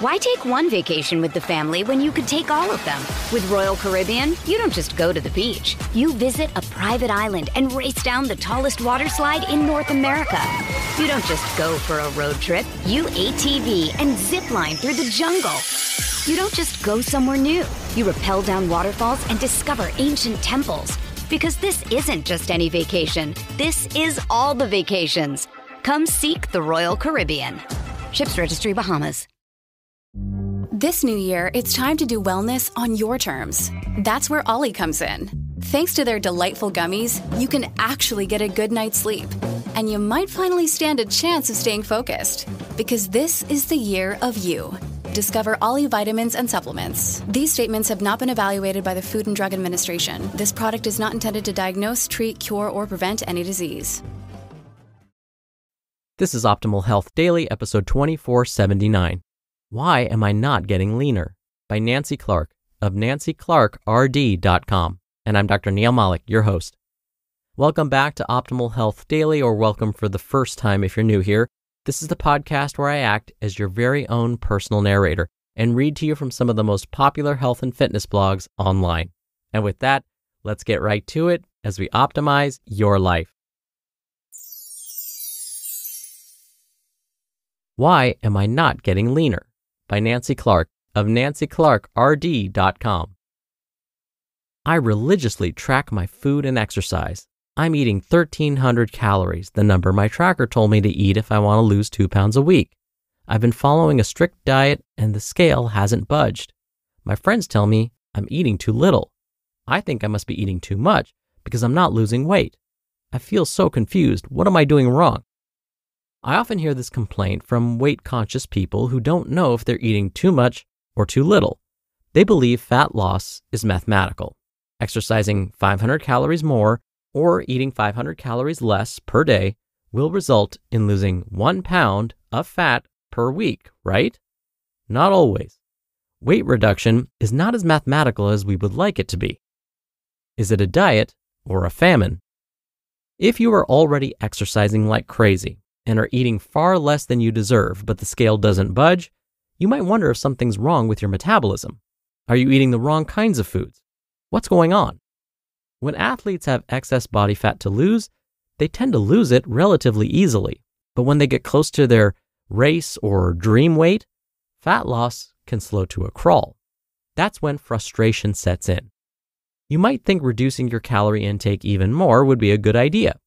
Why take one vacation with the family when you could take all of them? With Royal Caribbean, you don't just go to the beach. You visit a private island and race down the tallest water slide in North America. You don't just go for a road trip. You ATV and zip line through the jungle. You don't just go somewhere new. You rappel down waterfalls and discover ancient temples. Because this isn't just any vacation. This is all the vacations. Come seek the Royal Caribbean. Ships Registry, Bahamas. This new year, it's time to do wellness on your terms. That's where Ollie comes in. Thanks to their delightful gummies, you can actually get a good night's sleep. And you might finally stand a chance of staying focused. Because this is the year of you. Discover Ollie vitamins and supplements. These statements have not been evaluated by the Food and Drug Administration. This product is not intended to diagnose, treat, cure, or prevent any disease. This is Optimal Health Daily, episode 2479. Why Am I Not Getting Leaner? By Nancy Clark of nancyclarkrd.com. And I'm Dr. Neil Malik, your host. Welcome back to Optimal Health Daily, or welcome for the first time if you're new here. This is the podcast where I act as your very own personal narrator and read to you from some of the most popular health and fitness blogs online. And with that, let's get right to it as we optimize your life. Why Am I Not Getting Leaner? By Nancy Clark of nancyclarkrd.com. I religiously track my food and exercise. I'm eating 1,300 calories, the number my tracker told me to eat if I want to lose 2 pounds a week. I've been following a strict diet and the scale hasn't budged. My friends tell me I'm eating too little. I think I must be eating too much because I'm not losing weight. I feel so confused. What am I doing wrong? I often hear this complaint from weight-conscious people who don't know if they're eating too much or too little. They believe fat loss is mathematical. Exercising 500 calories more or eating 500 calories less per day will result in losing 1 pound of fat per week, right? Not always. Weight reduction is not as mathematical as we would like it to be. Is it a diet or a famine? If you are already exercising like crazy and are eating far less than you deserve, but the scale doesn't budge, you might wonder if something's wrong with your metabolism. Are you eating the wrong kinds of foods? What's going on? When athletes have excess body fat to lose, they tend to lose it relatively easily. But when they get close to their race or dream weight, fat loss can slow to a crawl. That's when frustration sets in. You might think reducing your calorie intake even more would be a good idea.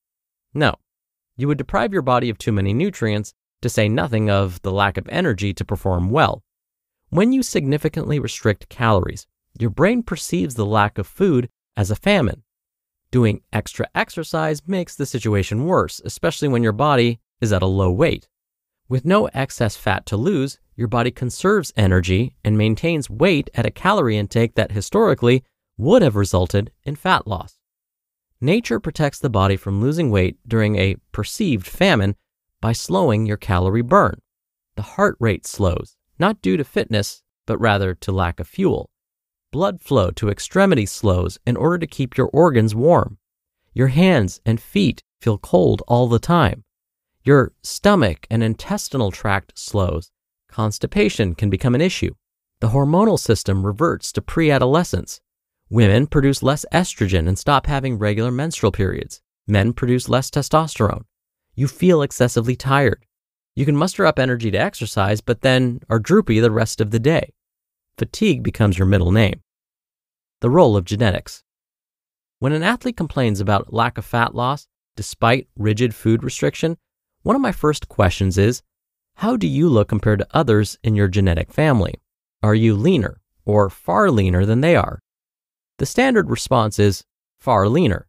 No. You would deprive your body of too many nutrients, to say nothing of the lack of energy to perform well. When you significantly restrict calories, your brain perceives the lack of food as a famine. Doing extra exercise makes the situation worse, especially when your body is at a low weight. With no excess fat to lose, your body conserves energy and maintains weight at a calorie intake that historically would have resulted in fat loss. Nature protects the body from losing weight during a perceived famine by slowing your calorie burn. The heart rate slows, not due to fitness, but rather to lack of fuel. Blood flow to extremities slows in order to keep your organs warm. Your hands and feet feel cold all the time. Your stomach and intestinal tract slows. Constipation can become an issue. The hormonal system reverts to pre-adolescence. Women produce less estrogen and stop having regular menstrual periods. Men produce less testosterone. You feel excessively tired. You can muster up energy to exercise, but then are droopy the rest of the day. Fatigue becomes your middle name. The role of genetics. When an athlete complains about lack of fat loss, despite rigid food restriction, one of my first questions is, how do you look compared to others in your genetic family? Are you leaner or far leaner than they are? The standard response is far leaner.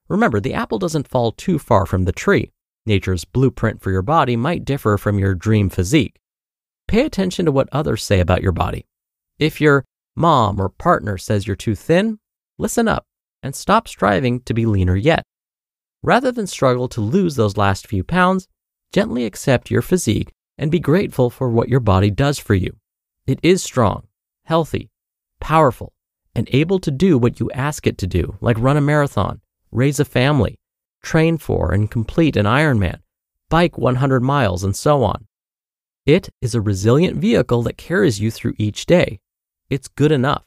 Remember, the apple doesn't fall too far from the tree. Nature's blueprint for your body might differ from your dream physique. Pay attention to what others say about your body. If your mom or partner says you're too thin, listen up and stop striving to be leaner yet. Rather than struggle to lose those last few pounds, gently accept your physique and be grateful for what your body does for you. It is strong, healthy, powerful, and able to do what you ask it to do, like run a marathon, raise a family, train for and complete an Ironman, bike 100 miles, and so on. It is a resilient vehicle that carries you through each day. It's good enough.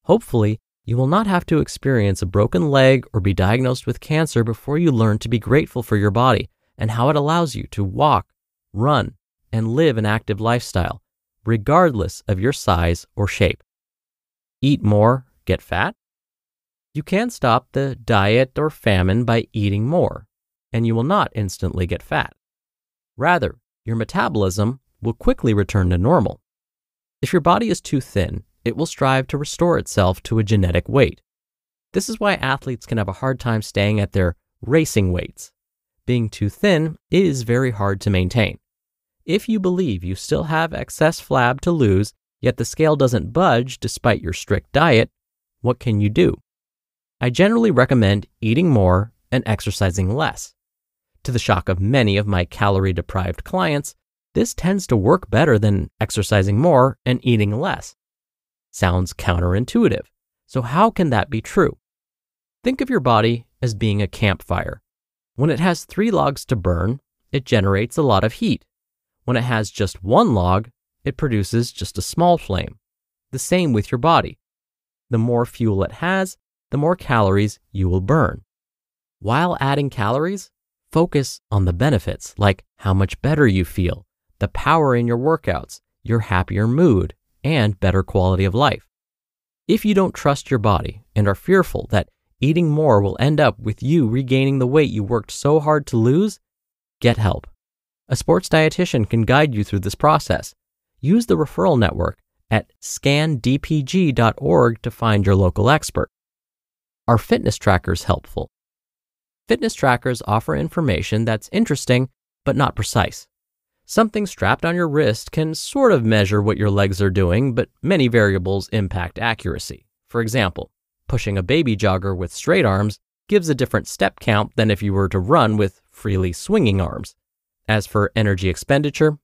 Hopefully, you will not have to experience a broken leg or be diagnosed with cancer before you learn to be grateful for your body and how it allows you to walk, run, and live an active lifestyle, regardless of your size or shape. Eat more, get fat? You can stop the diet or famine by eating more, and you will not instantly get fat. Rather, your metabolism will quickly return to normal. If your body is too thin, it will strive to restore itself to a genetic weight. This is why athletes can have a hard time staying at their racing weights. Being too thin is very hard to maintain. If you believe you still have excess flab to lose, yet the scale doesn't budge despite your strict diet, what can you do? I generally recommend eating more and exercising less. To the shock of many of my calorie-deprived clients, this tends to work better than exercising more and eating less. Sounds counterintuitive. So how can that be true? Think of your body as being a campfire. When it has 3 logs to burn, it generates a lot of heat. When it has just 1 log, it produces just a small flame. The same with your body. The more fuel it has, the more calories you will burn. While adding calories, focus on the benefits, like how much better you feel, the power in your workouts, your happier mood, and better quality of life. If you don't trust your body and are fearful that eating more will end up with you regaining the weight you worked so hard to lose, get help. A sports dietitian can guide you through this process. Use the referral network at scandpg.org to find your local expert. Are fitness trackers helpful? Fitness trackers offer information that's interesting but not precise. Something strapped on your wrist can sort of measure what your legs are doing, but many variables impact accuracy. For example, pushing a baby jogger with straight arms gives a different step count than if you were to run with freely swinging arms. As for energy expenditure,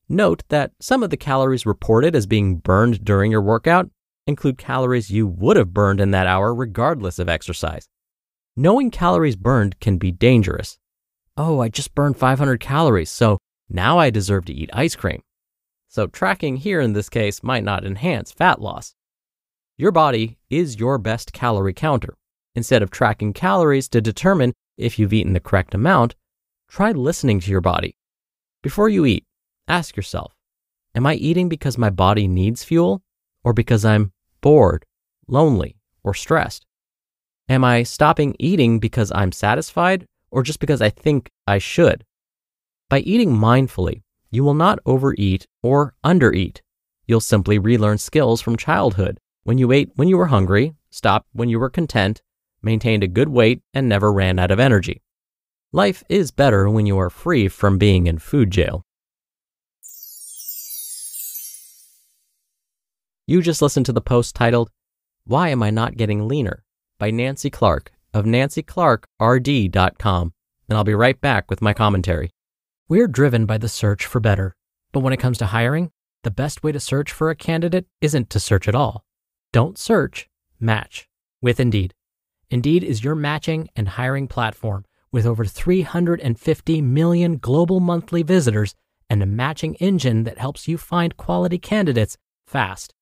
note that some of the calories reported as being burned during your workout include calories you would have burned in that hour regardless of exercise. Knowing calories burned can be dangerous. Oh, I just burned 500 calories, so now I deserve to eat ice cream. So tracking here in this case might not enhance fat loss. Your body is your best calorie counter. Instead of tracking calories to determine if you've eaten the correct amount, try listening to your body. Before you eat, ask yourself, am I eating because my body needs fuel or because I'm bored, lonely, or stressed? Am I stopping eating because I'm satisfied or just because I think I should? By eating mindfully, you will not overeat or undereat. You'll simply relearn skills from childhood. When you ate when you were hungry, stopped when you were content, maintained a good weight, and never ran out of energy. Life is better when you are free from being in food jail. You just listened to the post titled, "Why Am I Not Getting Leaner?" by Nancy Clark of nancyclarkrd.com, and I'll be right back with my commentary. We're driven by the search for better, but when it comes to hiring, the best way to search for a candidate isn't to search at all. Don't search, match with Indeed. Indeed is your matching and hiring platform with over 350 million global monthly visitors and a matching engine that helps you find quality candidates fast.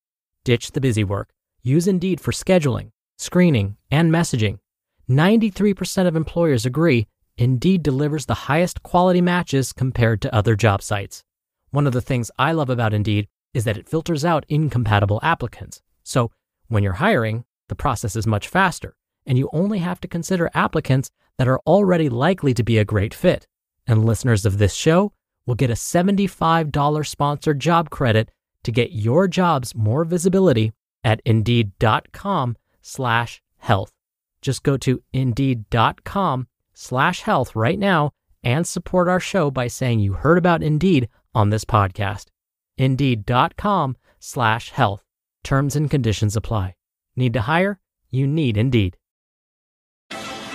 Ditch the busy work. Use Indeed for scheduling, screening, and messaging. 93% of employers agree Indeed delivers the highest quality matches compared to other job sites. One of the things I love about Indeed is that it filters out incompatible applicants. So when you're hiring, the process is much faster, and you only have to consider applicants that are already likely to be a great fit. And listeners of this show will get a $75 sponsored job credit to get your jobs more visibility at Indeed.com/health. Just go to Indeed.com/health right now and support our show by saying you heard about Indeed on this podcast. Indeed.com/health. Terms and conditions apply. Need to hire? You need Indeed.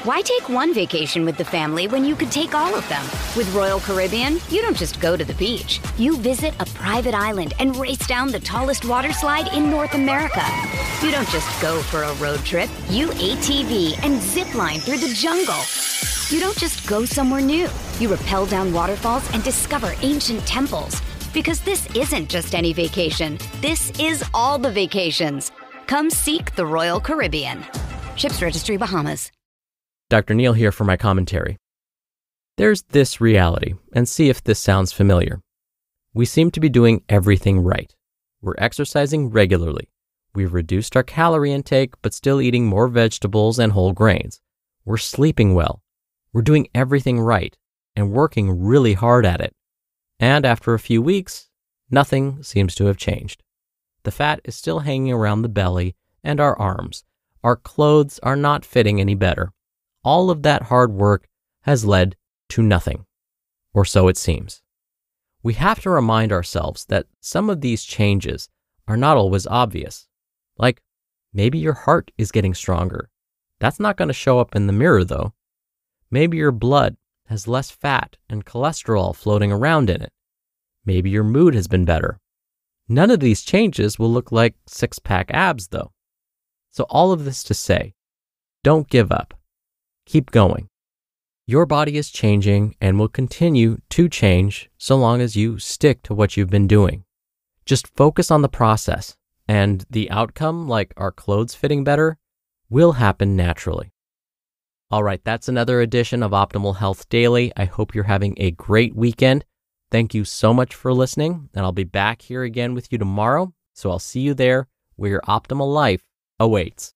Why take one vacation with the family when you could take all of them? With Royal Caribbean, you don't just go to the beach. You visit a private island and race down the tallest water slide in North America. You don't just go for a road trip. You ATV and zip line through the jungle. You don't just go somewhere new. You rappel down waterfalls and discover ancient temples. Because this isn't just any vacation. This is all the vacations. Come seek the Royal Caribbean. Ships Registry, Bahamas. Dr. Neil here for my commentary. There's this reality, and see if this sounds familiar. We seem to be doing everything right. We're exercising regularly. We've reduced our calorie intake, but still eating more vegetables and whole grains. We're sleeping well. We're doing everything right and working really hard at it. And after a few weeks, nothing seems to have changed. The fat is still hanging around the belly and our arms. Our clothes are not fitting any better. All of that hard work has led to nothing, or so it seems. We have to remind ourselves that some of these changes are not always obvious. Like, maybe your heart is getting stronger. That's not going to show up in the mirror, though. Maybe your blood has less fat and cholesterol floating around in it. Maybe your mood has been better. None of these changes will look like six-pack abs, though. So all of this to say, don't give up. Keep going. Your body is changing and will continue to change so long as you stick to what you've been doing. Just focus on the process, and the outcome, like our clothes fitting better, will happen naturally. All right, that's another edition of Optimal Health Daily. I hope you're having a great weekend. Thank you so much for listening, and I'll be back here again with you tomorrow. So I'll see you there where your optimal life awaits.